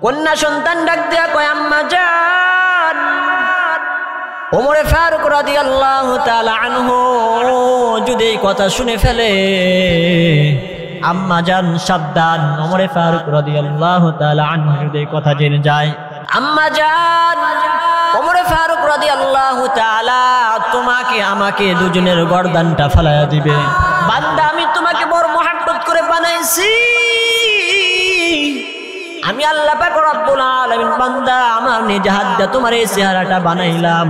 কন্যা সন্তান ডাক দিয়া কয় আম্মা জান। ওমরে ফারুক রাদিয়াল্লাহু তাআলা আনহু যদি এই কথা শুনে ফেলে, আম্মা জান সাবধান। ওমরে ফারুক রাদিয়াল্লাহু তাআলা আনহু যদি এই কথা জেনে যায়, আম্মা জান ওমরে ফারুক রাদিয়াল্লাহু তাআলা তোমাকে আমাকে দুজনের গর্দানটা ফালায়া দিবে। বান্দা আমি তোমাকে বড় মহব্বত করে বানাইছি, আমি আল্লাহ পাক রব্বুল আলামিন বান্দা আমার নিজ হাত দিয়ে তোমার এই চেহারাটা বানাইলাম।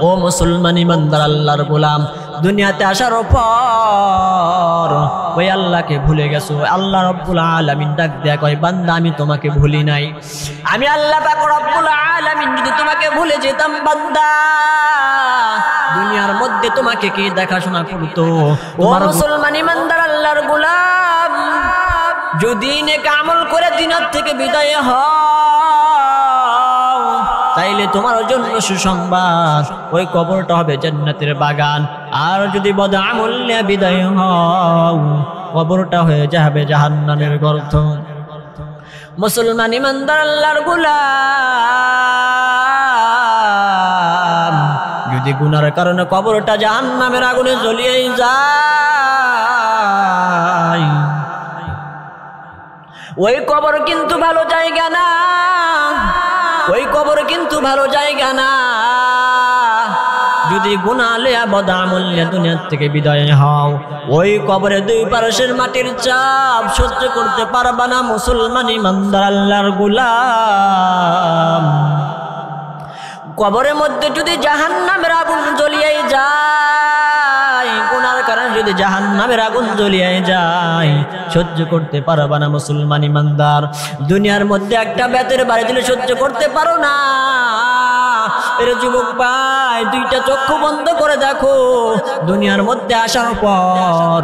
ও মুসলমান ইমানদার আল্লাহর গোলাম, দুনিয়াতে আসার পর ওই আল্লাহকে ভুলে গেছো। আল্লাহ রব্বুল আলামিন ডাক দেয়া কয় বান্দা আমি তোমাকে ভুলি নাই। আমি আল্লাহ পাক রব্বুল আলামিন যদি তোমাকে ভুলে যেতাম বান্দা, দুনিয়ার মধ্যে তোমাকে কি দেখাশোনা করতো? ও মুসলমান ইমানদার আল্লাহর গোলাম, যদি নেক আমল করে দিনের থেকে বিদায় হও, তাইলে তোমার জন্য সুসংবাদ, ওই কবরটা হবে জান্নাতের বাগান। আর যদি বদ আমল নিয়ে বিদায় হও, কবরটা হয়ে যাবে জাহান্নামের গর্ত। মুসলমান ইমানদার আল্লাহর গোলাম, যদি গুনার কারণে কবরটা জাহান্নামের আগুনে জ্বলিয়ে যায়, ওই কবর কিন্তু ভালো জায়গা না, ওই কবর কিন্তু ভালো জায়গা না। যদি গুনাহ লিয়া বদ আমল নিয়ে দুনিয়ার থেকে বিদায় হও, ওই কবরে দুই পাশের মাটির চাপ সহ্য করতে পারবা না। মুসলমান ইমানদার আল্লাহর গোলাম, কবরের মধ্যে যদি জাহান্নামের আগুন জ্বলিয়ে যায়, গুনার কারণে যদি জাহান্নামের আগুন জ্বলিয়ে যায়, সহ্য করতে পারবা না। মুসলমান ইমানদার, দুনিয়ার মধ্যে একটা বেতের বাড়ি দিলে সহ্য করতে পারো না। এর যুবক ভাই, দুইটা চক্ষু বন্ধ করে দেখো, দুনিয়ার মধ্যে আসার পর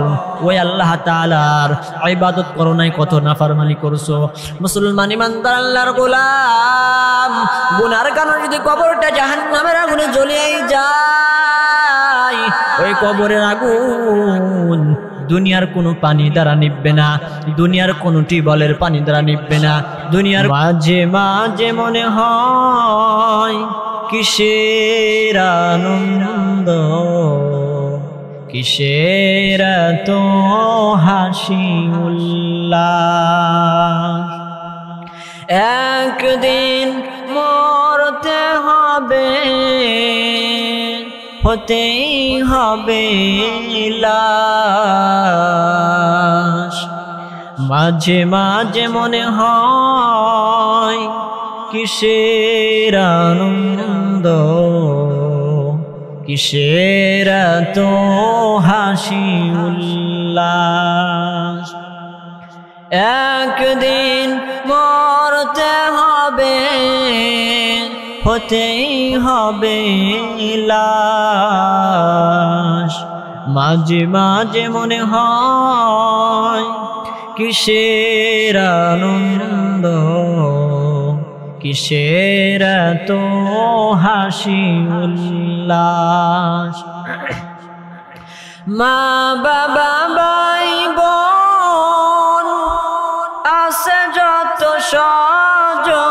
ওই আল্লাহ তাআলার ইবাদত করো নাই, কত নাফরমানি করছো। মুসলমান ইমানদার আল্লাহর গোলাম, গুনার কারণে যদি কবরটা জাহান্নামের আগুনে জ্বলিয়ে যায়, ওই কবরের আগুন দুনিয়ার কোনো পানি দ্বারা নিভবে না, দুনিয়ার কোনো টিউবওয়েলের পানি দ্বারা নিভবে না। দুনিয়ার মাঝে মাঝে মনে হয় কিসের আনন্দ, কিসের তো হাসি উল্লাস। একদিন মরতে হবে, হতেই হবে লাশ। মাঝে মাঝে মনে হয় কিসের আনন্দ, কিসের তো হাসি উল্লাস। একদিন মরতে হবে, হতেই হবে লাশ। মাঝে মাঝে মনে হয় কিসের আনন্দ, কিসের তো হাসি উল্লাস। মা বাবা ভাই বোন আছে যত স্বজন,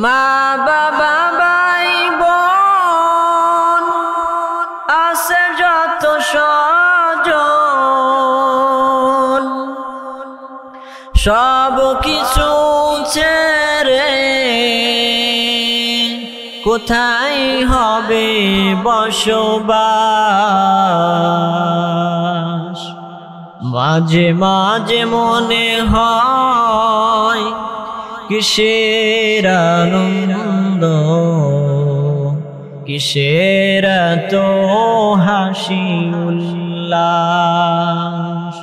মা বাবা ভাই বোন আছে যত স্বজন, সব কিছু ছেড়ে কোথায় হবে বসবাস। মাঝে মাঝে মনে হয় কিসের আনন্দ, কিসের তো হাসি উল্লাস।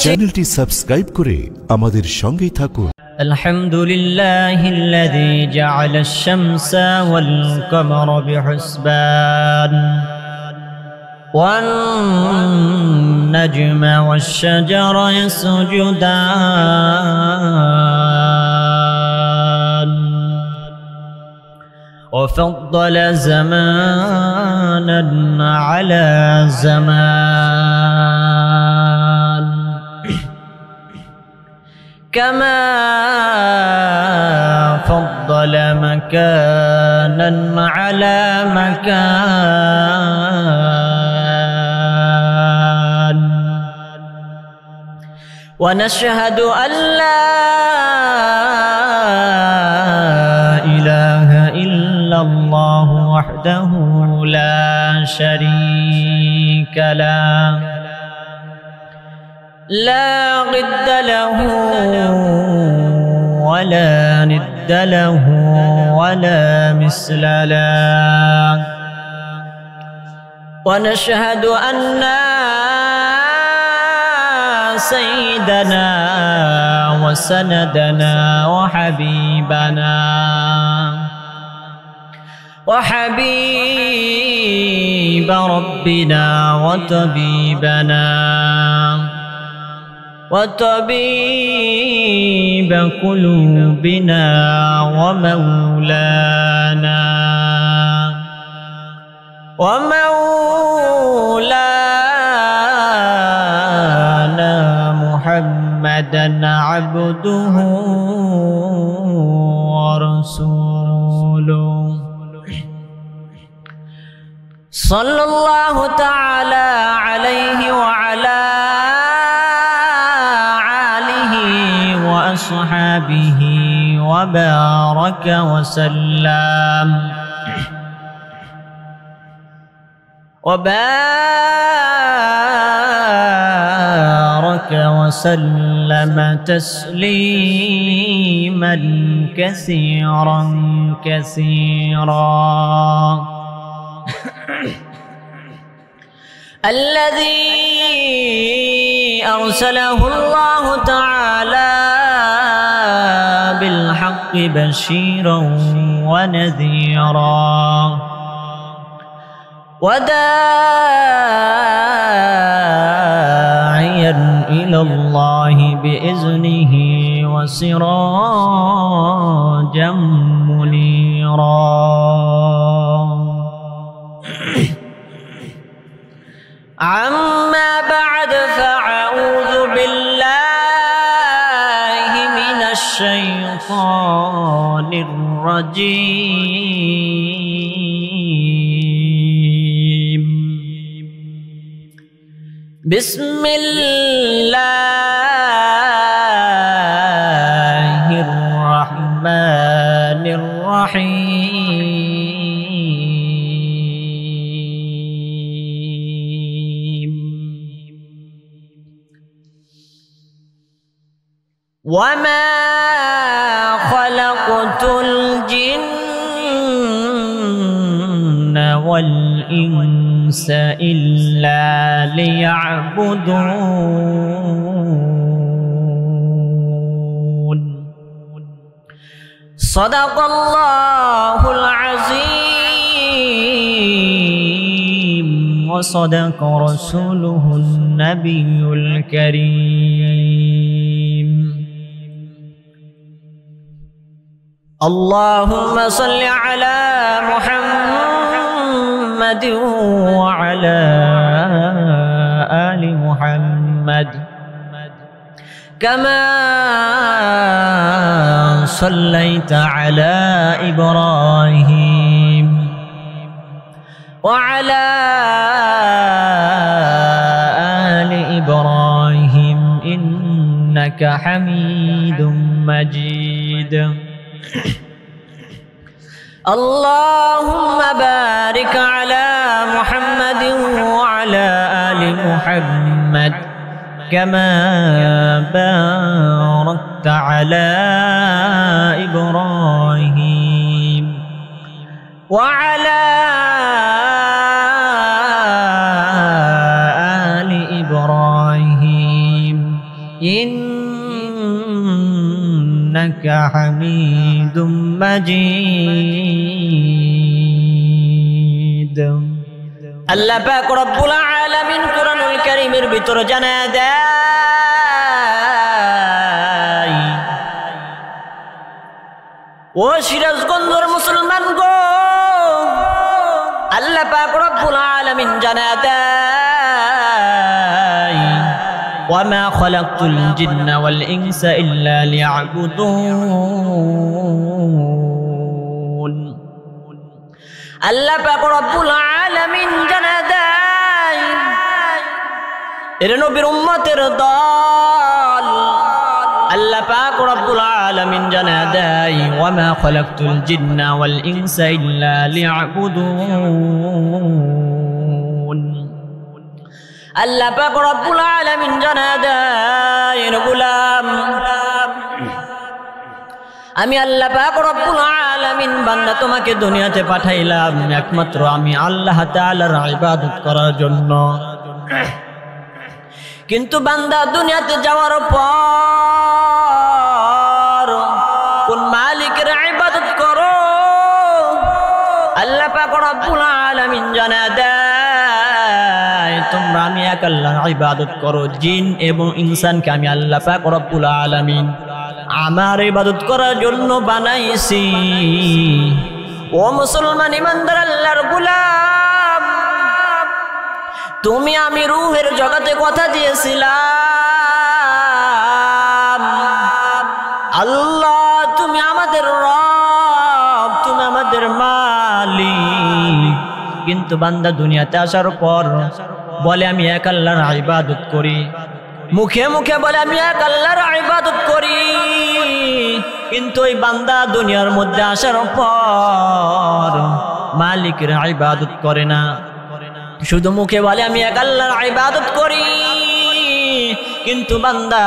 চ্যানেলটি সাবস্ক্রাইব করে আমাদের সঙ্গেই থাকুন। আলহামদুলিল্লাহিল্লাযী জাআলাশ শামসা ওয়াল কমারা বিহুসবান ওয়ান নাজমা ওয়াশ শাজারা ইয়াসজুদান وفضل زمانا على زمان كما فضل مكانا على مكان ونشهد أن لا إله إلا الله وحده لا شريك له لا ضد له ولا ند له ولا مثل له ونشهد أن سيدنا وسندنا وحبيب ربنا وطبيب قلوبنا ومولانا محمدا عبده ورسوله صلى الله تعالى عليه وعلى وأصحابه وبارك وسلم تسليما كثيرا الذي أرسله الله تعالى بالحق بشيرا ونذيرا وداعيا إلى الله بإذنه وسراجا منيرا أما بعد فأعوذ بالله من الشيطان الرجيم بسم الله الرحمن الرحيم وما خلقت الجن والإنس إلا ليعبدون صدق الله العظيم وصدق رسوله النبي الكريم اللهم صل على محمد وعلى آل محمد كما صليت على إبراهيم وعلى آل إبراهيم إنك حميد مجيد اللهم بارك على محمد وعلى آل محمد كما باركت على إبراهيم وعلى آل إبراهيم إنك حميد مجيد আল্লাহ পাক রব্বুল আলামিন কোরআনুল কারীমের ভিতরে জানায় দেয় ও সিরাজগঞ্জের মুসলমান গো আল্লাহ পাক রব্বুল আলামিন জানায় দেয় وما خلقت الجن والإنس إلا ليعبدون আল্লাহ পাক রব্বুল আলামিন জানা দেয় এর নবীর উম্মতের দল আল্লাহ পাক রব্বুল আলামিন জানা দেয় ওয়ামা খালাকতুল জিন্না ওয়াল ইনসা ইল্লা লিয়াবুদুন আল্লাহ পাক রব্বুল আলামিন জানা দেয় গোলাম আমি আল্লাহ পাক রব্বুল আলামিন বান্দা তোমাকে দুনিয়াতে পাঠাইলাম একমাত্র আমি আল্লাহ তাআলার ইবাদত করার জন্য কিন্তু বান্দা দুনিয়াতে যাওয়ার পর কোন মালিকের ইবাদত করো আল্লাহ পাক রব্বুল আলামিন জানা দেয় তোমরা আমি এক আল্লাহর ইবাদত করো জিন এবং ইনসানকে আমি আল্লাহ পাক রব্বুল আলামিন আমার ইবাদত করার জন্য বানাইছি ও মুসলমান ইমানদার আল্লাহর গোলাম তুমি আমি রূহের জগতে কথা দিয়েছিলাম আল্লাহ তুমি আমাদের রব তুমি আমাদের মালিক কিন্তু বান্দা দুনিয়াতে আসার পর বলে আমি এক আল্লাহর ইবাদত করি মুখে মুখে বলে আমি এক আল্লাহর ইবাদত করি কিন্তু ওই বান্দা দুনিয়ার মধ্যে আসার পর মালিকের ইবাদত করে না শুধু মুখে বলে আমি এক আল্লাহর ইবাদত করি কিন্তু বান্দা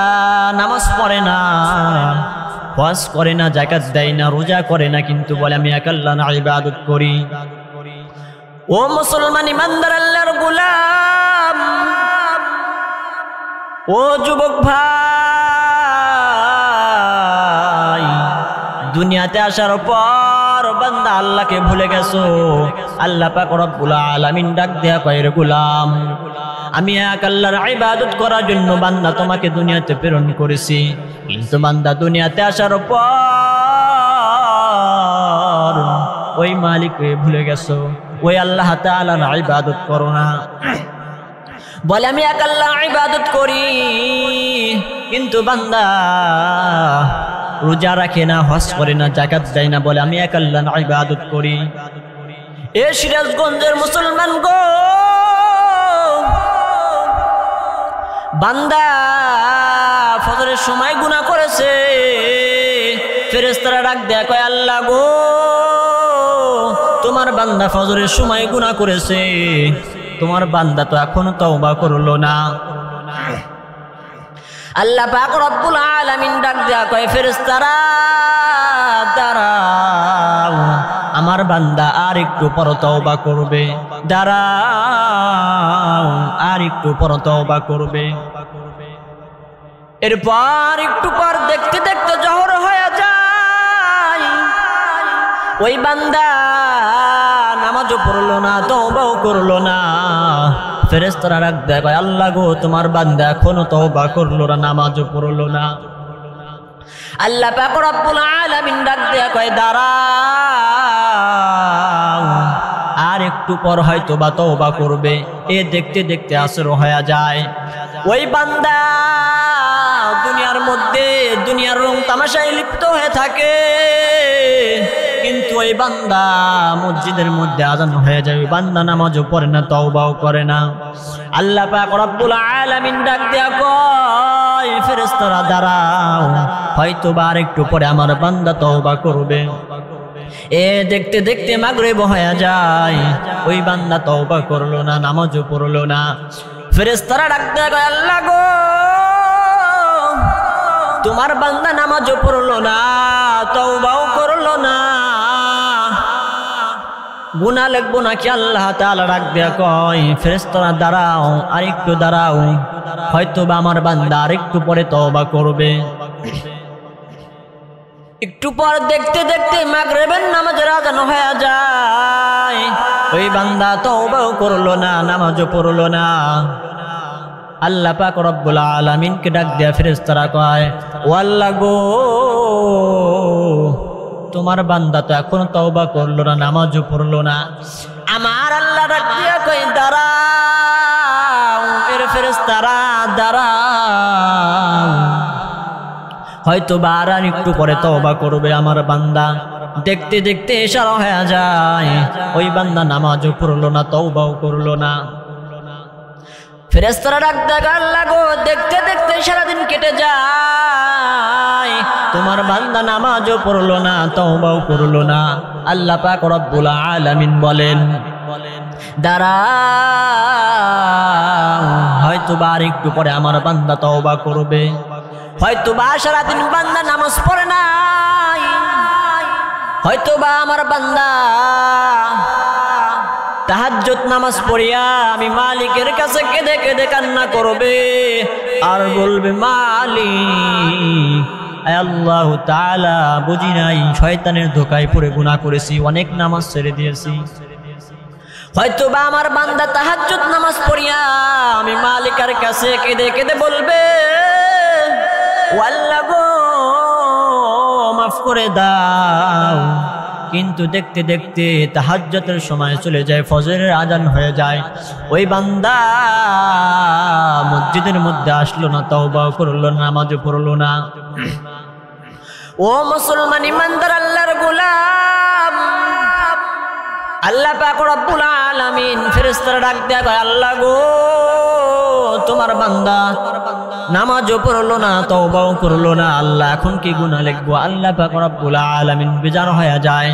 নামাজ পড়ে না হজ করে না যাকাত দেয় না রোজা করে না কিন্তু বলে আমি এক আল্লাহর ইবাদত করি ও মুসলমান ইমানদার আল্লাহর গোলাম ও যুবক ভাই দুনিয়াতে আসার পর বান্দা আল্লাহকে ভুলে গেছো আল্লাহ পাক রব্বুল আলামিন ডাক দেয়া কয় রে গোলাম আমি এক আল্লাহর ইবাদত করার জন্য বান্দা তোমাকে দুনিয়াতে প্রেরণ করেছি কিন্তু বান্দা দুনিয়াতে আসার পর ওই মালিককে ভুলে গেছো ওই আল্লাহ তাআলার ইবাদত করো না বলে আমি এক আল্লাহর ইবাদত করি কিন্তু বান্দা রোজা রাখে না হজ করে না যাকাত দেয় না বলে আমি এক আল্লাহর ইবাদত করি এ সিরাজগঞ্জের মুসলমান গো বান্দা ফজরের সময় গুনাহ করেছে ফেরেশতারা ডাক দেয় কয় আল্লাহ গো তোমার বান্দা ফজরের সময় গুনাহ করেছে তোমার বান্দা তো এখনো তওবা করলো না আল্লাহ পাক রব্বুল আলামিন ডাক দেয়া কয় ফেরেশতারা দাঁড়াও আমার বান্দা আর একটু পর তওবা করবে দাঁড়াও আর একটু পর তওবা করবে এরপর একটু পর দেখতে দেখতে জোহর হয়ে যায় ওই বান্দা নামাজও পড়লো না তওবাও করলো না ফেরেশতারা ডাক দেয় কয় আল্লাহ গো তোমার বান্দা এখনো তওবা করলো না নামাজও পড়লো না আল্লাহ পাক রব্বুল আলামিন ডাক দেয়া কয় দাঁড়াও আর একটু পর হয়তো বা তওবা করবে এ দেখতে দেখতে আসর হয়ে যায় ওই বান্দা দুনিয়ার মধ্যে দুনিয়ার রং তামাশায় লিপ্ত হয়ে থাকে কিন্তু ওই বান্দা মসজিদের মধ্যে আজান হয়ে যায় ওই বান্দা নামাজও পড়ে না তওবাও করে না আল্লাহ পাক রব্বুল আলামিন ডাক দেয়া কয় ফেরেশতারা দাঁড়াও হয়তো বা আরেকটু পরে আমার বান্দা তওবা করবে এ দেখতে দেখতে মাগরিব হয়ে যায় ওই বান্দা তওবা করলো না নামাজও পড়লো না ফেরেশতারা ডাক দেয়া কয় আল্লাহ গো তোমার বান্দা নামাজও পড়লো না তওবাও করলো না গুনাহ লিখবো নাকি আল্লাহ তাআলা ডাক দেয়া কয় ফেরেশতারা দাঁড়াও আরেকটু দাঁড়াও হয়তো বা আমার বান্দা আরেকটু পরে তওবা করবে একটু পর দেখতে দেখতে মাগরিবের নামাজের আযান হয়ে যায় ওই বান্দা তওবাও করলো না নামাজও পড়লো না আল্লাহ পাক রব্বুল আলামিনকে ডাক দেয়া ফেরেশতারা কয় ও আল্লাহ গো তোমার বান্দা তো এখনো তওবা করলো না নামাজও পড়লো না আমার আল্লাহ ডাক দিয়া কয় দাঁড়াও এর ফেরেশতারা দাঁড়াও হয়তো বা আর একটু পরে তওবা করবে আমার বান্দা। দেখতে দেখতে ইশারা হয়ে যায়, ওই বান্দা নামাজও পড়লো না, তওবাও করলো না। ফেরেশতারা ডাক দেয়, আল্লাহ গো, দেখতে দেখতে সারাদিন কেটে যায়, তোমার বান্দা নামাজও পড়লো না, তওবাও করলো না। আল্লাহ পাক রব্বুল আলামিন বলেন, দাঁড়াও, হয়তো বা আর একটু পরে আমার বান্দা তওবা করবে। হয়তো বা সারাদিন বান্দা নামাজ পড়ে নাই, হয়তো বা আমার বান্দা তাহাজ্জুদ নামাজ পড়িয়া আমি মালিকের কাছে কেঁদে কেঁদে কান্না করবে আর বলবে, মালিক আল্লাহ তাআলা, বুঝি নাই, শয়তানের ধোকায় পড়ে গুনাহ করেছি, অনেক নামাজ ছেড়ে দিয়েছি। হয়তো বা আমার বান্দা তাহাজ্জুদ নামাজ পড়িয়া আমি মালিকের কাছে কেঁদে কেঁদে বলবে, ও আল্লাহ গো, মাফ করে দাও। কিন্তু দেখতে দেখতে তাহাজ্জুদের সময় চলে যায়, ফজরের আজান হয়ে যায়, ওই বান্দা মসজিদের মধ্যে আসলো না, তওবা করলো না, নামাজও পড়লো না। ও মুসলমান ইমানদার আল্লাহর গোলাম, আল্লাহ পাক রব্বুল আলামিন ফেরেশতারা ডাক দেয়, আল্লাহ গো, তোমার বান্দা নামাজও পড়লো না, তওবাও করলো না, আল্লাহ এখন কি গুনাহ লিখবো? আল্লাহ পাক রব্বুল আলামিন বেজার হয়ে যায়।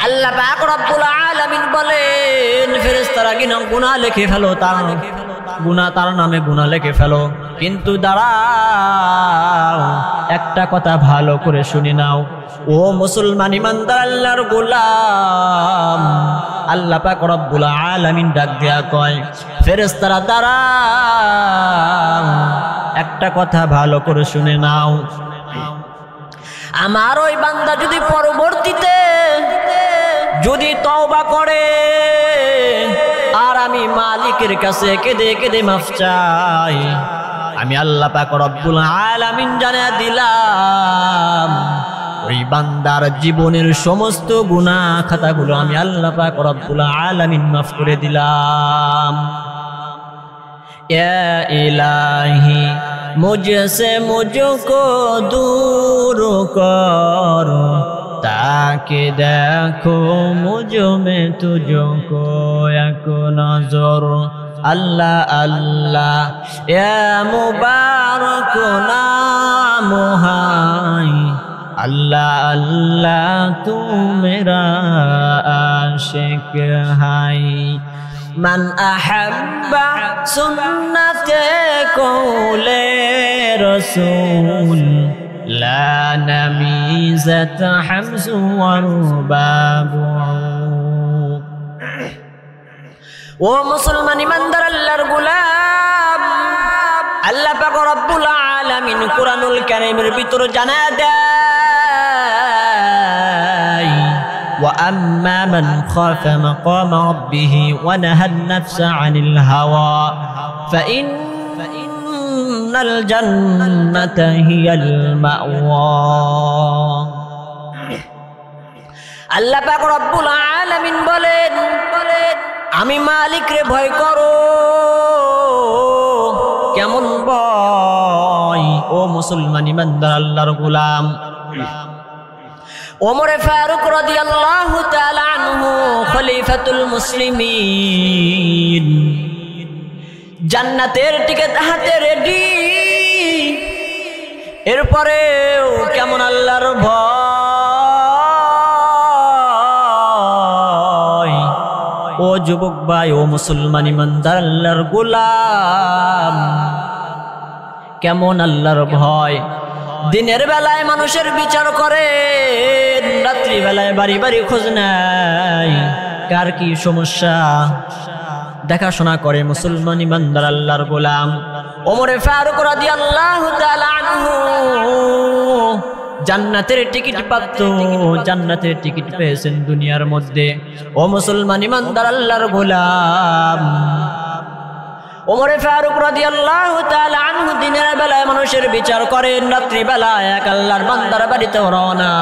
আল্লাহ পাক রব্বুল আলামিন বলেন, ফেরেশতারা গুনাহ লিখে ফেলো, তার গুনাহ, তার নামে গুনাহ লিখে ফেলো। কিন্তু দাঁড়াও, একটা কথা ভালো করে শুনে নাও, ও মুসলমান ইমানদার আল্লাহর গোলাম, আল্লাহ পাক রব্বুল আলামিন ডাক দেয়া কয়, ফেরেশতারা দাঁড়াও, একটা কথা ভালো করে শুনে নাও, আমার ওই বান্দা যদি পরবর্তীতে যদি তওবা করে আর আমি মালিকের কাছে কেঁদে কেঁদে মাফ চাই, আমি আল্লাহ পাক রব্বুল আলামিন জানিয়ে দিলাম, ওই বান্দার জীবনের সমস্ত গুনাহ খাতাগুলো আমি আল্লাহ পাক রব্বুল আলামিন মাফ করে দিলাম। या इलाही मुझसे मुझको दूर करो, ताकि देखो मुझ में तुझको एक नजर। अल्लाह अल्लाह या मुबारक नाम है, अल्लाह अल्लाह तू मेरा आशिक है। मन अहब्बा सुन्नते कौले रसूल, ला नमीज़त हम्ज़ वरुबाबु। ओ मुसलमान इमानदार अल्लाहर गुलाम, अल्लाह पाक रब्बुल आलामीन कुरानुल कारीमेर ভিতর জানায় দেয়, وأما من خاف مقام ربه ونهى النفس عن الهوى فإن الجنة هي المأوى। আল্লাহ পাক রব্বুল আলামিন বলেন, আমি মালিক রে ভয় করো। কেমন ভয়? ও মুসলমান ইমানদার আল্লাহর গোলাম, ওমর ফারুক রাদিয়াল্লাহু তাআলা আনহু খলিফাতুল মুসলিমিন, জান্নাতের টিকিট হাতে রেডি, এরপরেও কেমন আল্লাহর ভয়। ও যুবক ভাই, ও মুসলমান ইমানদার আল্লাহর গোলাম, কেমন আল্লাহর ভয়। দিনের বেলায় মানুষের বিচার করে, রাত্রি বেলায় বাড়ি বাড়ি খোঁজ নেয়, কার কি সমস্যা দেখাশোনা করে মুসলমান ইমানদার আল্লাহর গোলাম। ওমর ফারুক রাদিয়াল্লাহু তাআলা আনহু জান্নাতের টিকিট প্রাপ্ত, জান্নাতের টিকিট পেয়েছেন দুনিয়ার মধ্যে। ও মুসলমান ইমানদার আল্লাহর গোলাম, ওমর ফারুক রাদিয়াল্লাহু তাআলা আনহু দিনের বেলায় মানুষের বিচার করেন, রাত্রি বেলায় এক আল্লাহর বান্দার বাড়িতে রওনা।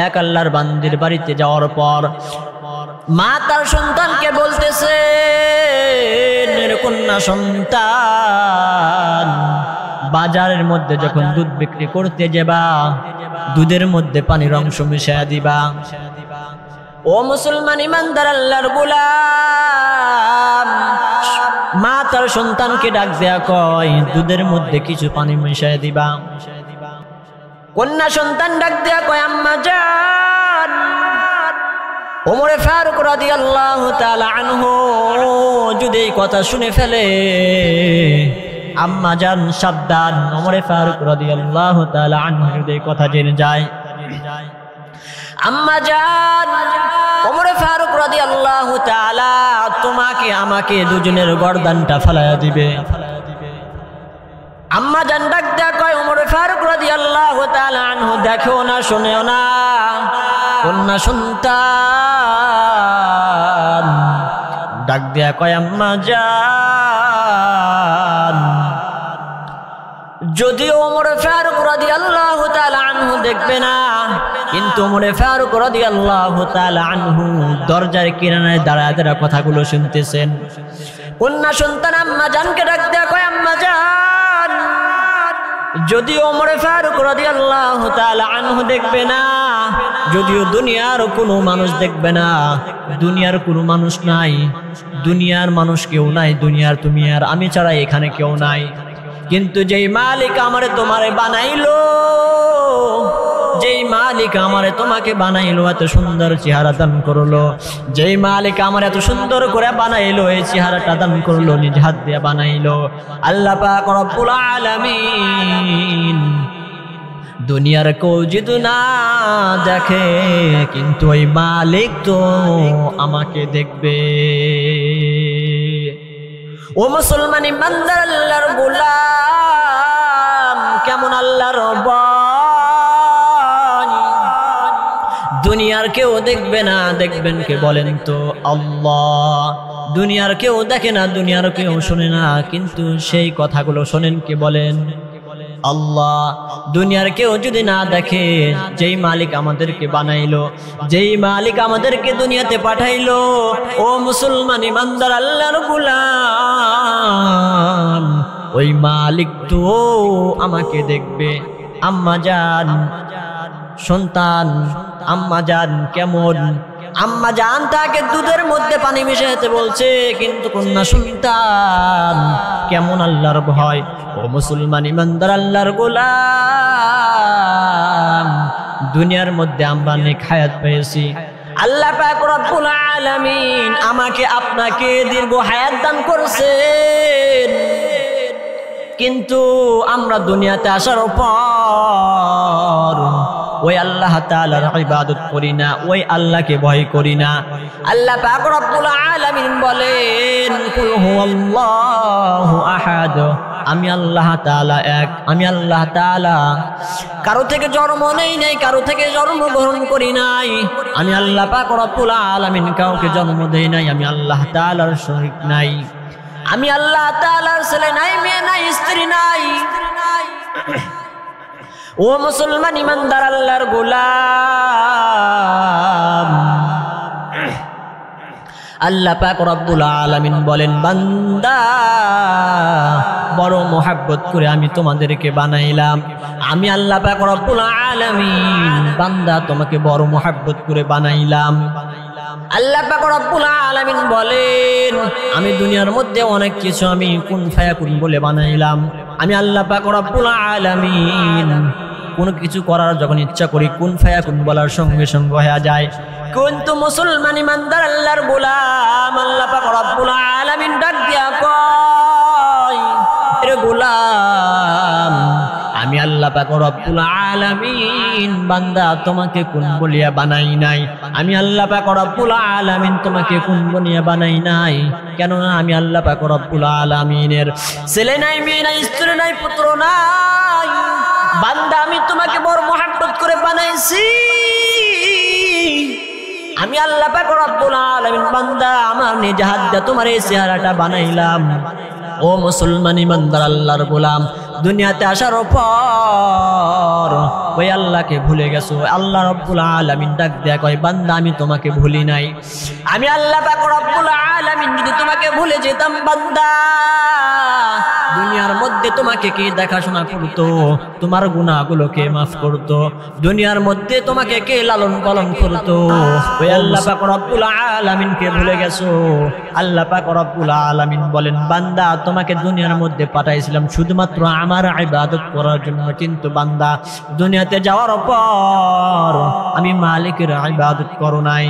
এক আল্লাহর বান্দির বাড়িতে যাওয়ার পর মা তার সন্তানকে বলতেছে, কন্যা সন্তান, বাজারের মধ্যে যখন দুধ বিক্রি করতে যাবা দুধের মধ্যে পানির অংশ মিশাইয়া দিবা। ও মুসলমান ইমানদার আল্লাহর গোলাম, মা তার সন্তানকে ডাক দেয়া কয় দুধের মধ্যে কিছু পানি মিশাইয়া দিবা। কন্যা সন্তান ডাক দেয়া কয় আম্মা জান। ওমরে ফারুক রাদিয়াল্লাহু তাআলা আনহু যদি এই কথা শুনে ফেলে, আম্মা জান সাবধান। ওমরে ফারুক রাদিয়াল্লাহু তাআলা আনহু যদি এই কথা জেনে যায়, আম্মা জান ওমরে ফারুক রাদিয়াল্লাহু তাআলা তোমাকে আমাকে দুজনের গর্দানটা ফালায়া দিবে। আম্মা জান ডাক দেয়া কয় ওমরে ফারুক রাদিয়াল্লাহু তাআলা আনহু দেখো না শোনেও না, কন্যা সন্তান ডাক দেয়া কয় আম্মা জান যদিও ওমরে ফারুক রাদিয়াল্লাহু তাআলা আনহু দেখবে না, কিন্তু ওমরে ফারুক রাদিয়াল্লাহু তাআলা আনহু দরজার কিনারায় দাঁড়ায় দাঁড়ায় কথাগুলো শুনতেছেন। কন্যা সন্তান আম্মা জানকে ডাক দেয়া কয় আম্মা জান যদিও ওমরে ফারুক রাদিয়াল্লাহু তাআলা আনহু দেখবে না, যদিও দুনিয়ার কোনো মানুষ দেখবে না, দুনিয়ার কোনো মানুষ নাই, দুনিয়ার মানুষ কেউ নাই, দুনিয়ার তুমি আর আমি ছাড়া এখানে কেউ নাই, কিন্তু যেই মালিক আমারে তোমারে বানাইলো, যেই মালিক আমারে তোমাকে বানাইলো, এত সুন্দর চেহারা দান করলো, যেই মালিক আমার এত সুন্দর করে বানাইলো, এই চেহারাটা দান করলো, নিজ হাত দিয়ে বানাইলো আল্লাহ পাক রব্বুল আলামিন। দুনিয়ার কেউ যদি না দেখে, কিন্তু ওই মালিক তো আমাকে দেখবে। ও মুসলমান ইমানদার আল্লাহর গোলাম, কেমন আল্লাহর বাণী, দুনিয়ার কেউ দেখবে না, দেখবেন কে বলেন তো আল্লাহ। দুনিয়ার কেউ দেখে না, দুনিয়ার কেউ শোনে না, কিন্তু সেই কথাগুলো শোনেন কে বলেন আল্লাহ। দুনিয়ার কেউ যদি না দেখে, যেই মালিক আমাদেরকে বানাইলো, যেই মালিক আমাদেরকে দুনিয়াতে পাঠাইলো, ও মুসলমান ইমানদার আল্লাহর গোলাম, ওই মালিক তো আমাকে দেখবে। আম্মা জান সন্তান, আম্মা জান কেমন, আম্মা জান তাকে দুধের মধ্যে পানি মিশাইতে বলছে, কিন্তু কন্যা সন্তান কেমন আল্লাহর ভয়। ও মুসলমান ইমানদার আল্লাহর গোলাম, দুনিয়ার মধ্যে আমরা নেক হায়াত পেয়েছি, আল্লাহ পাক রব্বুল আলামিন আমাকে আপনাকে দীর্ঘ হায়াত দান করেছেন, কিন্তু আমরা দুনিয়াতে আসার পর ওই আল্লাহ তাআলার ইবাদত করি না, ওই আল্লাহকে ভয় করি না। আল্লাহ পাক রব্বুল আলামিন বলেন কুল হুয়াল্লাহু আহাদ, আমি আল্লাহ তাআলা এক, আমি আল্লাহ তাআলা কারো থেকে জন্ম নেই নাই, কারো থেকে জন্ম গ্রহণ করি নাই, আমি আল্লাহ পাক রব্বুল আলামিন কাউকে জন্ম দেই নাই, আমি আল্লাহ তাআলার শরীক নাই, আমি আল্লাহ তাআলার ছেলে নাই, মেয়ে নাই, স্ত্রী নাই। ও মুসলমান ইমানদার আল্লাহর গোলাম, আল্লাহ পাক রব্বুল আলামিন বলেন বান্দা বড় মোহাব্বত করে আমি তোমাদেরকে বানাইলাম, আমি আল্লাহ পাক রব্বুল আলামিন বান্দা তোমাকে বড় মোহাব্বত করে বানাইলাম। আল্লাহ পাক রব্বুল আলামিন বলেন আমি দুনিয়ার মধ্যে অনেক কিছু আমি কুন ফায়াকুন বলে বানাইলাম, আমি আল্লাহ পাক রব্বুল আলামিন কোনো কিছু করার যখন ইচ্ছা করি কুন ফায়াকুন বলার সঙ্গে সঙ্গে হয়ে যায়। কিন্তু মুসলমান ইমানদার আল্লাহর গোলাম, আল্লাহ পাক রব্বুল আলামিন ডাক দিয়া কয় এর গোলাম, আমি আল্লাহ পাক রব্বুল আলামিন বান্দা তোমাকে কোন বলিয়া বানাই নাই, আমি আল্লাহ পাক রব্বুল আলামিন তোমাকে কোন বলিয়া বানাই নাই, কেননা আমি আল্লাহ পাক রব্বুল আলামিনের ছেলে নাই, মেয়ে নাই, স্ত্রী নাই, পুত্র নাই, বান্দা আমি তোমাকে বড় মোহাব্বত করে বানাইছি, আমি আল্লাহ পাক রব্বুল আলামিন বান্দা আমার নিজ হাত দিয়ে তোমার এই চেহারাটা বানাইলাম। ও মুসলমান ইমানদার আল্লাহর গোলাম, দুনিয়াতে আসার পর ওই আল্লাহকে ভুলে গেছো, আল্লাহ রব্বুল আলামিন ডাক দেয়া কয় বান্দা আমি তোমাকে ভুলি নাই, আমি আল্লাহ পাক রব্বুল আলামিন যদি তোমাকে ভুলে যেতাম বান্দা দুনিয়ার মধ্যে তোমাকে কে দেখাশোনা করতো, তোমার গুনাহগুলোকে মাফ করতো, দুনিয়ার মধ্যে তোমাকে কে লালন পালন করতো? ওই আল্লাহ পাক রব্বুল আলামিনকে ভুলে গেছো। আল্লাহ পাক রব্বুল আলামিন বলেন, বান্দা তোমাকে দুনিয়ার মধ্যে পাঠাইছিলাম শুধুমাত্র আমার ইবাদত করার জন্য, কিন্তু বান্দা দুনিয়াতে যাওয়ার পর আমি মালিকের ইবাদত করো নাই।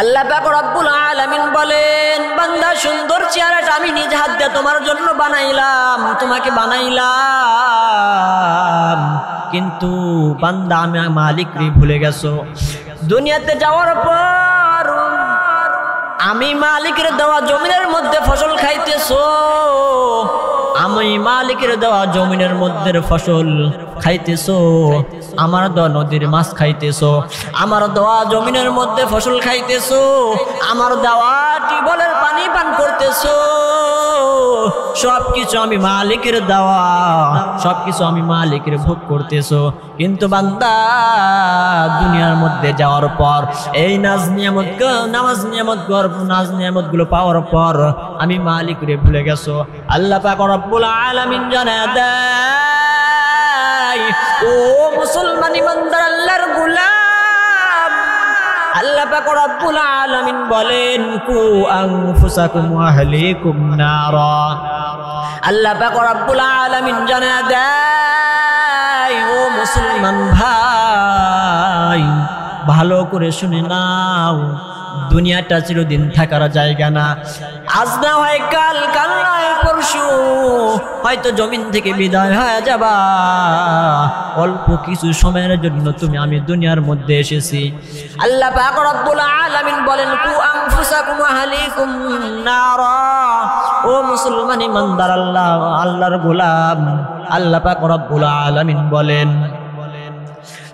আল্লাহ পাক রব্বুল আলামিন বলেন, বান্দা সুন্দর চেহারাটা আমি নিজ হাত দিয়ে তোমার জন্য বানাইলাম, তোমাকে বানাইলাম, কিন্তু বান্দা আমি মালিককে ভুলে গেছো। দুনিয়াতে যাওয়ার পর আমি মালিকের দেওয়া জমিনের মধ্যে ফসল খাইতেছো, আমি মালিকের দেওয়া জমিনের মধ্যে ফসল খাইতেছো, আমার দেওয়া নদীর মাছ খাইতেছো, আমার দেওয়া জমিনের মধ্যে ফসল খাইতেছো, আমার দেওয়া টিউবওয়েলের পানি পান করতেছো। সবকিছু আমি মালিকের দেওয়া, সবকিছু আমি মালিকের ভোগ করতেছো, কিন্তু বান্দা দুনিয়ার মধ্যে যাওয়ার পর এই নাজ নিয়ামত গুলো পাওয়ার পর আমি মালিকের ভুলে গেছো। আল্লাহ পাক রব্বুল আলামিন জানায় দেয়, ও মুসলমান ইমানদার আল্লাহর গোলাম, আল্লাহ পাক রব্বুল আলামিন বলেন, কু আনফুসাকুম ওয়া আহলিকুম নারা। আল্লাহ পাক রব্বুল আলামিন জানায় দেয়, ও মুসলমান ভাই ভালো করে শুনে নাও, দুনিয়াটা চিরদিন থাকার জায়গা না। আজ না হয় কাল, কাল নয় পরশু, হয়তো জমিন থেকে বিদায় হয়ে যাবা। অল্প কিছু সময়ের জন্য আমি দুনিয়ার মধ্যে এসেছি। আল্লাহ পাক রব্বুল আলামিন বলেন, কু আনফুসাকুম ওয়া আহলিকুম নারা। ও মুসলমান ইমানদার আল্লাহর গোলাম, আল্লাহ পাক রব্বুল আলামিন বলেন,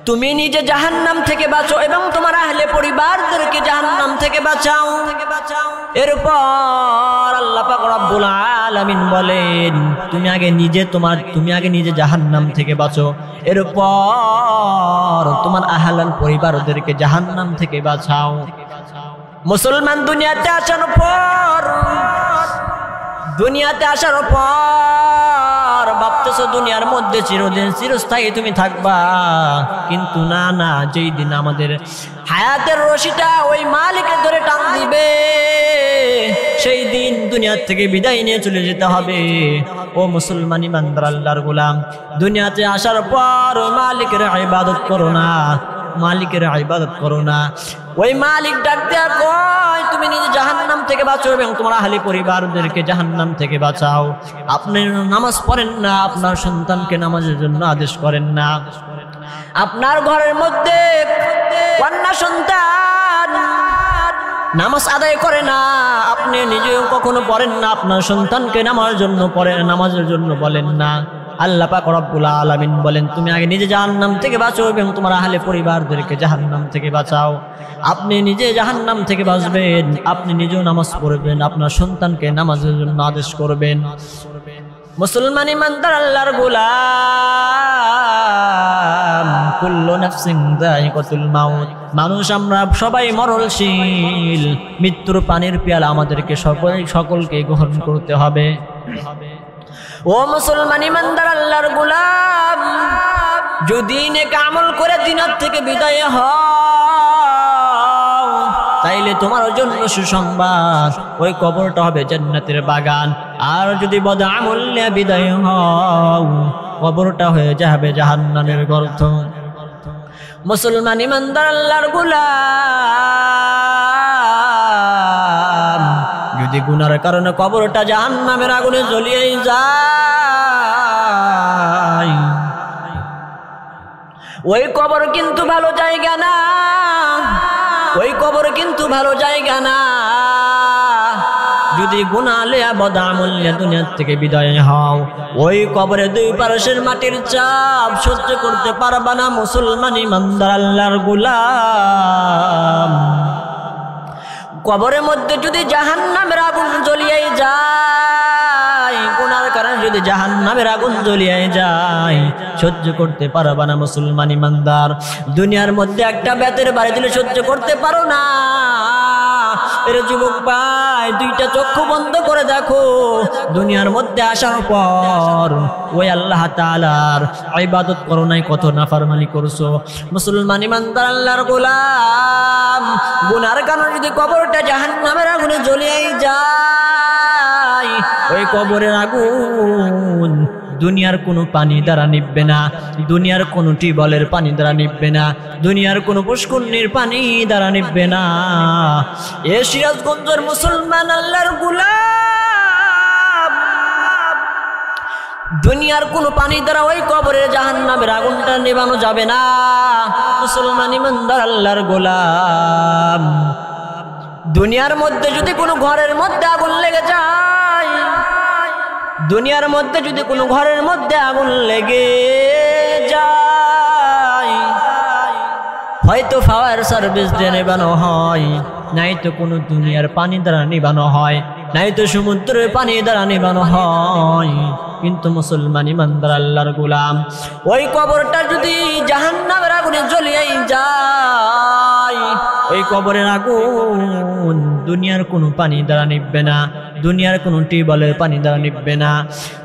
তুমি নিজে জাহান্নাম থেকে বাঁচো এবং তোমার আহলে পরিবারদেরকে জাহান্নাম থেকে বাঁচাও। এরপর আল্লাহ পাক রব্বুল আলামিন বলেন, তুমি আগে নিজে জাহান্নাম থেকে বাঁচো, এরপর তোমার আহলাল পরিবারদেরকে জাহান্নাম থেকে বাঁচাও। মুসলমান দুনিয়াতে আসার পর ভাবতেছো দুনিয়ার মধ্যে চিরস্থায়ী তুমি থাকবা, কিন্তু না না, যেই দিন আমাদের হায়াতের রশিটা ওই মালিকের ধরে টান দিবে, সেই দিন দুনিয়ার থেকে বিদায় নিয়ে চলে যেতে হবে। ও মুসলমান ইমানদার আল্লাহর গোলাম, দুনিয়াতে আসার পর ওই মালিকের ইবাদত করো না, মালিকের ইবাদত করো না। ওই মালিক ডাক দেয়া কয়, তুমি নিজে জাহান্নাম থেকে বাঁচো এবং তোমার আহলি পরিবারদেরকে জাহান্নাম থেকে বাঁচাও। আপনি নামাজ পড়েন না, আপনার সন্তানকে নামাজের জন্য আদেশ করেন না, আপনার ঘরের মধ্যে কন্যা সন্তান নামাজ আদায় করে না, আপনি নিজেও কখনো পড়েন না, আপনার সন্তানকে নামাজের জন্য বলেন না। আল্লাহ পাক রব্বুল আলামিন বলেন, তুমি আগে নিজে জাহান্নাম থেকে বাঁচো এবং তোমার আহলে পরিবারদেরকে জাহান্নাম থেকে বাঁচাও। আপনি নিজে জাহান্নাম থেকে বাঁচবেন, আপনি নিজেও নামাজ পড়বেন, আপনার সন্তানকে নামাজের জন্য আদেশ করবেন। মুসলমান ইমানদার আল্লাহর গোলাম, কুল্লু নাফসিন যায়িকাতুল মাউত, মানুষ আমরা সবাই মরণশীল, মৃত্যুর পানির পেয়ালা আমাদেরকে সকলকে গ্রহণ করতে হবে। ও মুসলমান ইমানদার আল্লাহর গোলাম, যদি নেক আমল করে দিনের থেকে বিদায় হও, তাইলে তোমার জন্য সুসংবাদ, ওই কবরটা হবে জান্নাতের বাগান। আর যদি বদ আমল নিয়ে বিদায় হও, কবরটা হয়ে যাবে জাহান্নামের গর্ত। মুসলমান ইমানদার আল্লাহর গোলাম, যদি গুনার কারণে কবরটা জাহান্নামের আগুনে জ্বলিয়ে যায়, ওই কবর কিন্তু ভালো জায়গা না, ওই কবর কিন্তু ভালো জায়গা না। যদি গুনাহ লিয়া বদআমল নিয়ে দুনিয়া থেকে বিদায় হও, ওই কবরে দুই পাশের মাটির চাপ সহ্য করতে পারবা না। মুসলমান ইমানদার আল্লাহর গোলাম, কবরের মধ্যে যদি জাহান্নামের আগুন জ্বলিয়ে যায়, গুনার কারণে যদি জাহান্নামের আগুন জ্বলিয়ে যায়, সহ্য করতে পারবা না। মুসলমান ইমানদার, দুনিয়ার মধ্যে একটা বেতের বাড়ি দিলে সহ্য করতে পারো না, এরে যুবক ভাই, দুইটা চক্ষু বন্ধ করে দেখো, দুনিয়ার মধ্যে আসার পর ওই আল্লাহ তাআলার ইবাদত করো নাই, কত নাফরমানি করছো। মুসলমান ইমানদার আল্লাহর গোলাম, গুনার কারণে যদি কবরটা জাহান্নামের আগুনে জ্বলে যায়, ওই কবরের আগুন দুনিয়ার কোনো পানি দ্বারা নিভবে না, দুনিয়ার কোনো টিউবওয়েলের পানি দ্বারা নিভবে না, দুনিয়ার কোনো পুষ্করণীর পানি দ্বারা নিভবে না। এ সিরাজগঞ্জের মুসলমান আল্লাহর গোলাম, দুনিয়ার কোনো পানি দ্বারা ওই কবরের জাহান্নামের আগুনটা নেভানো যাবে না। মুসলমান ইমানদার আল্লাহর গোলাম, দুনিয়ার মধ্যে যদি কোনো ঘরের মধ্যে আগুন লেগে যায়, দুনিয়ার মধ্যে যদি কোনো ঘরের মধ্যে আগুন লেগে যায়, হয়তো ফায়ার সার্ভিস দিয়ে নেবানো হয়, নাই তো কোনো দুনিয়ার পানি দ্বারা নিবানো হয়, নাই তো সমুদ্রের পানি দ্বারা নিবানো হয়। কিন্তু মুসলমান ইমানদার আল্লাহর গোলাম, ওই কবরটা যদি জাহান্নামের আগুনে জ্বলিয়ে যায়, ওই কবরের আগুন দুনিয়ার কোনো পানি দ্বারা নিভবে না, দুনিয়ার কোনো টিউবওয়েলের পানি দ্বারা নিভবে না।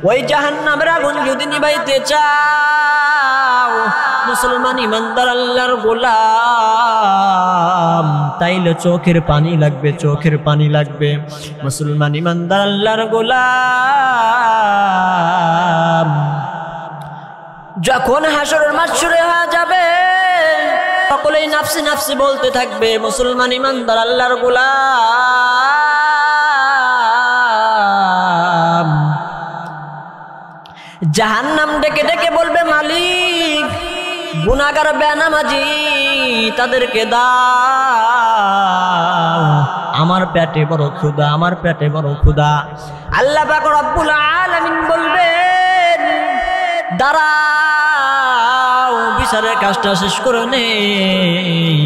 ওই জাহান্নামের আগুন যদি নিভাইতে চাও মুসলমান ইমানদার আল্লাহর গোলাম, তাইলে চোখের পানি লাগবে, চোখের পানি লাগবে। মুসলমান ইমানদার আল্লাহর গোলাম, যখন হাসরের মাঠ শুরু হয়ে যাবে, সকলেই নাফসি নাফসি বলতে থাকবে। মুসলমান ইমানদার আল্লাহর গোলাম, জাহান্নাম ডেকে ডেকে বলবে, মালিক, গুনাহগার বেনামাজি তাদেরকে দাও, আমার পেটে বড় ক্ষুধা, আমার পেটে বড় ক্ষুধা। আল্লাহ পাক রব্বুল আলামিন বলবেন, দাঁড়াও, বিচারের কাজটা শেষ করে নেই।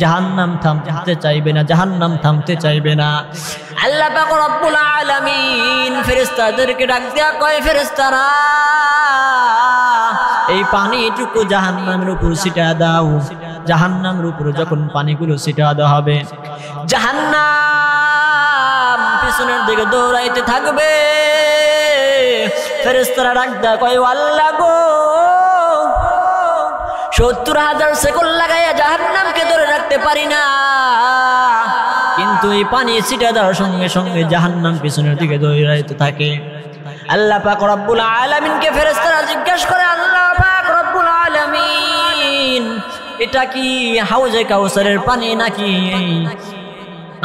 জাহান্নাম থামতে চাইবে না, জাহান্নাম থামতে চাইবে না। আল্লাহ পাক রব্বুল আলামিন ফেরেশতাদেরকে ডাক দিয়া কয়, ফেরেশতারা, এই পানিটুকু জাহান্নামের উপর ছিটা দাও। জাহান্নামের উপরে যখন পানিগুলো ছিটা দেওয়া হবে, জাহান্নাম পিছনের দিকে দৌড়াইতে থাকবে। ফেরেশতারা ডাক দেয়া কয়, আল্লাহ গো, ৭০,০০০ সেকেন্ড লাগাইয়া জাহান্নামকে ধরে রাখতে পারি না, কিন্তু এই পানি ছিটা দেওয়ার সঙ্গে সঙ্গে জাহান্নাম পিছনের দিকে দৌড়াইতে থাকে। আল্লাহ পাক রব্বুল আলামিনকে ফেরেশতারা জিজ্ঞাসা করে, আল্লাহ পাক রব্বুল আলামিন, এটা কি হাউজে কাউসারের পানি নাকি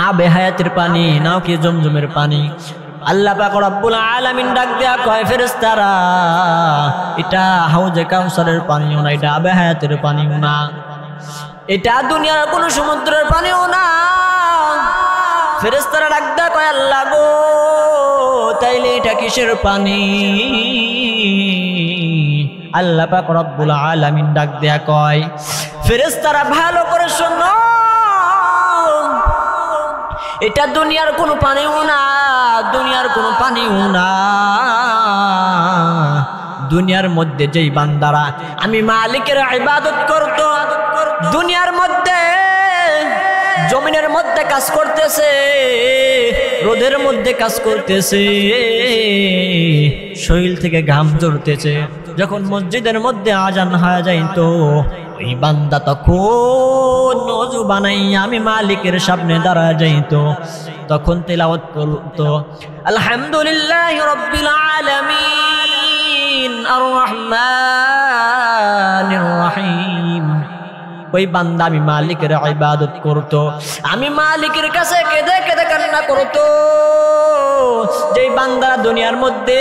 আবে হায়াতের পানি, নাও কি জমজমের পানি? আল্লাহ পাক রব্বুল আলামিন ডাক দেয়া কয়, ফেরেশতারা, এটা হাউজে কাউসারের পানিও না, এটা আবে হায়াতের পানিও না, এটা দুনিয়ার কোনো সমুদ্রের পানিও না। ফেরেশতারা ডাক দেয়া কয়, আল্লাহ গো, তাইলে এটা কিসের পানি? আল্লাহ পাক রব্বুল আলামিন ডাক দেয়া কয়, ফেরেশতারা ভালো করে শোনো, এটা দুনিয়ার কোনো পানিও না, দুনিয়ার কোনো পানিও না। দুনিয়ার মধ্যে যেই বান্দারা আমি মালিকের ইবাদত করত, দুনিয়ার মধ্যে জমিনের মধ্যে কাজ করতেছে, রোদের মধ্যে কাজ করতেছে, শরীর থেকে ঘাম ঝরতেছে, যখন মসজিদের মধ্যে আজান হয়ে যাইতো, ওই বান্দা তখন ওযু বানাইয়া আমি মালিকের সামনে দাঁড়া যাইতো, তখন তেলাওয়াত করতো, আলহামদুলিল্লাহি রাব্বিল আলামিন আর রহমানির রহিম। ওই বান্দা আমি মালিকের ইবাদত করতো, আমি মালিকের কাছে কেঁদে কেঁদে কান্না করতো। যেই বান্দা দুনিয়ার মধ্যে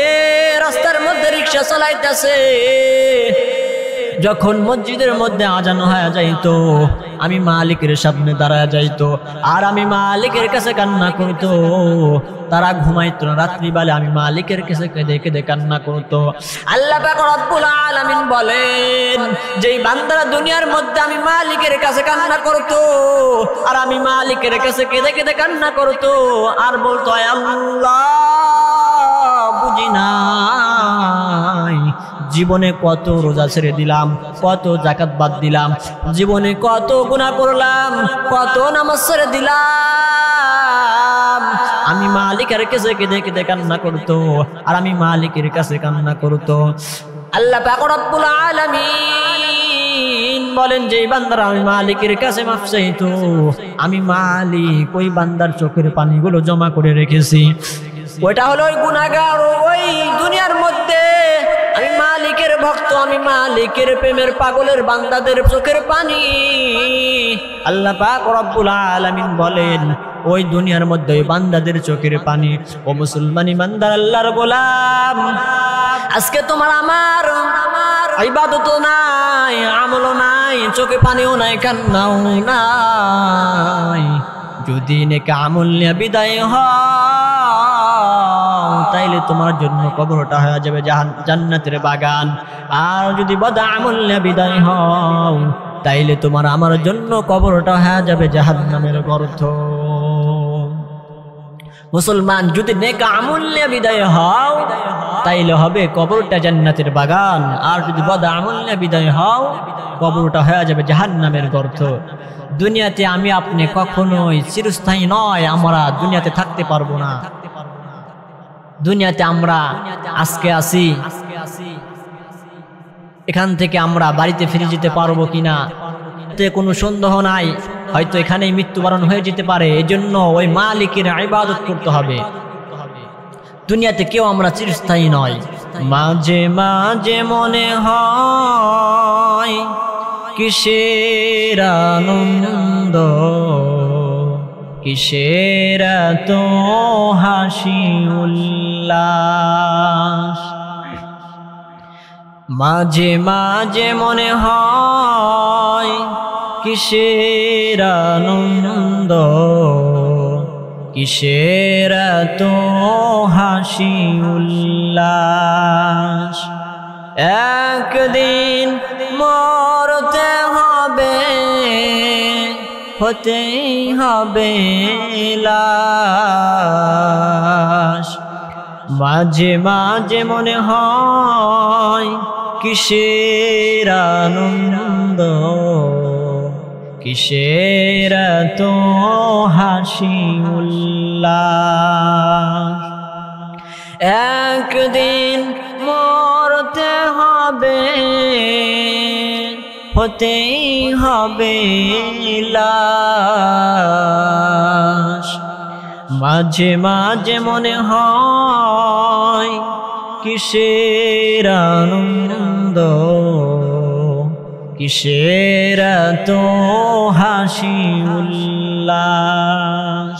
রাস্তার মধ্যে রিকশা চালাইতেছে, যখন মসজিদের মধ্যে আজান হয়ে যাইতো, আমি মালিকের সামনে দাঁড়া যাইতো, আর আমি মালিকের কাছে কান্না করতো। তারা ঘুমাইতো না, রাত্রিবেলা আমি মালিকের কাছে কেঁদে কেঁদে কান্না করতো। আল্লাহ পাক রব্বুল আলামিন বলেন, যেই বান্দারা দুনিয়ার মধ্যে আমি মালিকের কাছে কান্না করতো, আর আমি মালিকের কাছে কেঁদে কেঁদে কান্না করতো, আর বলতো, আল্লাহ বুঝি নাই জীবনে কত রোজা ছেড়ে দিলাম, কত যাকাত বাদ দিলাম, জীবনে কত গুনাহ করলাম, কত নামাজ ছেড়ে দিলাম, আমি মালিকের কাছে কেঁদে কেঁদে কান্না করতো, আর আমি মালিকের কাছে কান্না করতো। আল্লাহ পাক রব্বুল আলামিন বলেন যে বান্দারা আমি মালিকের কাছে মাফ চাইতো, আমি মালিক ওই বান্দার চোখের পানিগুলো জমা করে রেখেছি। ওইটা হলো ওই গুনাহগার, ওই দুনিয়ার মধ্যে আমি মালিকের ভক্ত, আমি মালিকের প্রেমের পাগলের বান্দাদের চোখের পানি। আল্লাহ পাক রব্বুল আলামিন বলেন ওই দুনিয়ার মধ্যে ওই বান্দাদের চোখের পানি। ও মুসলমান ইমানদার আল্লাহর গোলাম, আজকে তোমার আমার ইবাদত নাই, আমলও নাই, চোখে পানিও নাই, কান্নাও নাই। যদি নেক আমল নিয়ে বিদায় হও তাইলে তোমার জন্য কবরটা হয়ে যাবে জান্নাতের বাগান। আর যদি বদ আমল নিয়ে বিদায় হও তাইলে তোমার আমার জন্য কবরটা হয়ে যাবে জাহান্নামের গর্ত। মুসলমান যদি নেক আমল নিয়ে বিদায় হও তাইলে হবে কবরটা জান্নাতের বাগান, আর যদি বদ আমল নিয়ে বিদায় হও কবরটা হয়ে যাবে জাহান্নামের গর্ত। দুনিয়াতে আমি আপনি কখনোই চিরস্থায়ী নয়, আমরা দুনিয়াতে থাকতে পারবো না। দুনিয়াতে আমরা আজকে আছি, এখান থেকে আমরা বাড়িতে ফিরে যেতে পারবো কিনা এতে কোনো সন্দেহ নাই, হয়তো এখানেই মৃত্যুবরণ হয়ে যেতে পারে। এজন্য ওই মালিকের ইবাদত করতে হবে। দুনিয়াতে কেউ আমরা চিরস্থায়ী নয়। মাঝে মাঝে মনে হয় কিসের আনন্দ, কিসের তো হাসি উল্লাস। মাঝে মাঝে মনে হয় কিসের আনন্দ, কিসের তো হাসি উল্লাস। একদিন মরতে হবে, হতেই হবে লাশ। মাঝে মাঝে মনে হয় কিসের আনন্দ, কিসের তো হাসি উল্লাস। একদিন মরতে হবে, হতেই হবে লাশ। মাঝে মাঝে মনে হয় কিসের আনন্দ, কিসের তো হাসি উল্লাস।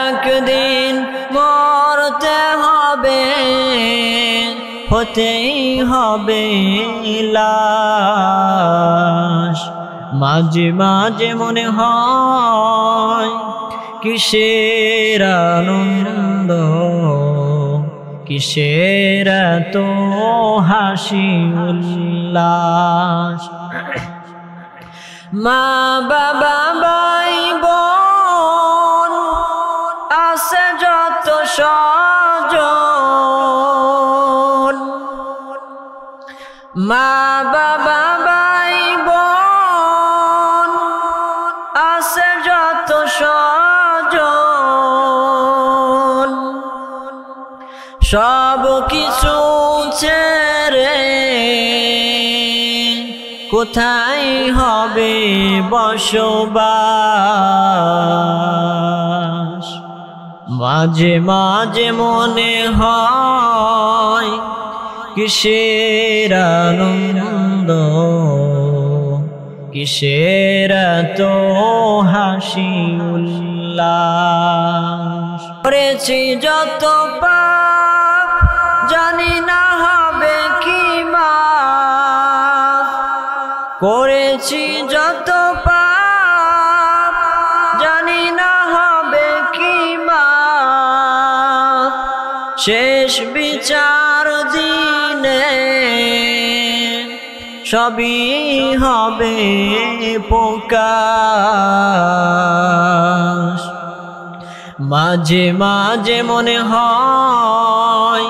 একদিন মরতে হবে, হতেই হবে লাশ। মাঝে মাঝে মনে হয় কিসের আনন্দ, কিসের তো হাসি উল্লাস। মা বাবা ভাই বোন আছে যত স্বজন, মা বাবা ভাই বোন আছে যত স্বজন, সব কিছু ছেড়ে কোথায় হবে বসবাস। মাঝে মাঝে মনে হয় কিসের আনন্দ, কিসের তো হাসি উল্লাস। করেছি যত পাপ জানি না হবে কি মাপ, করেছি যত পাপ জানি না হবে কি মাপ। শেষ বিচার দিনে সবই হবে প্রকাশ। মাঝে মাঝে মনে হয়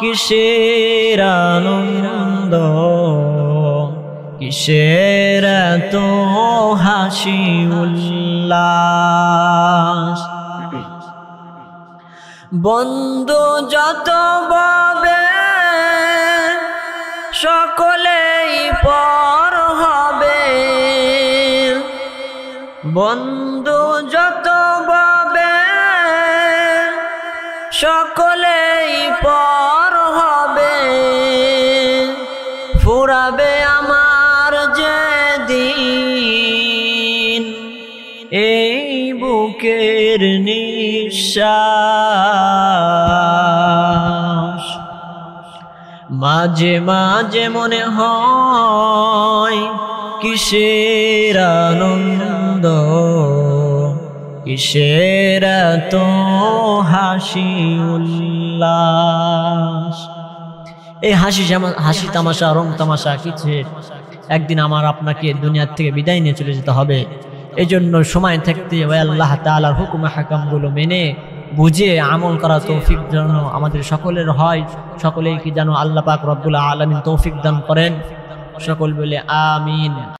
কিসের আনন্দ, কিসের তো হাসি উল্লাস। বন্ধু যত ববে সকলেই পর হবে, বন্ধু যত ববে সকলেই পর হবে, ফুরাবে আমার যেদিন এই বুকের নিঃশ্বাস। মাঝে মাঝে মনে হয় কিসের আনন্দ, কিসের তো হাসি উল্লাস। এই হাসি তামাশা রং তামাশা কিসের? একদিন আমার আপনাকে দুনিয়ার থেকে বিদায় নিয়ে চলে যেতে হবে। এই জন্য সময় থাকতে আল্লাহ তাআলার হুকুম হাকামগুলো মেনে বুঝে আমল করা তৌফিক যেন আমাদের সকলের হয়। সকলেই কি যেন আল্লাহ পাক রব্বুল আলামিন তৌফিক দান করেন। সকল বলে আমিন।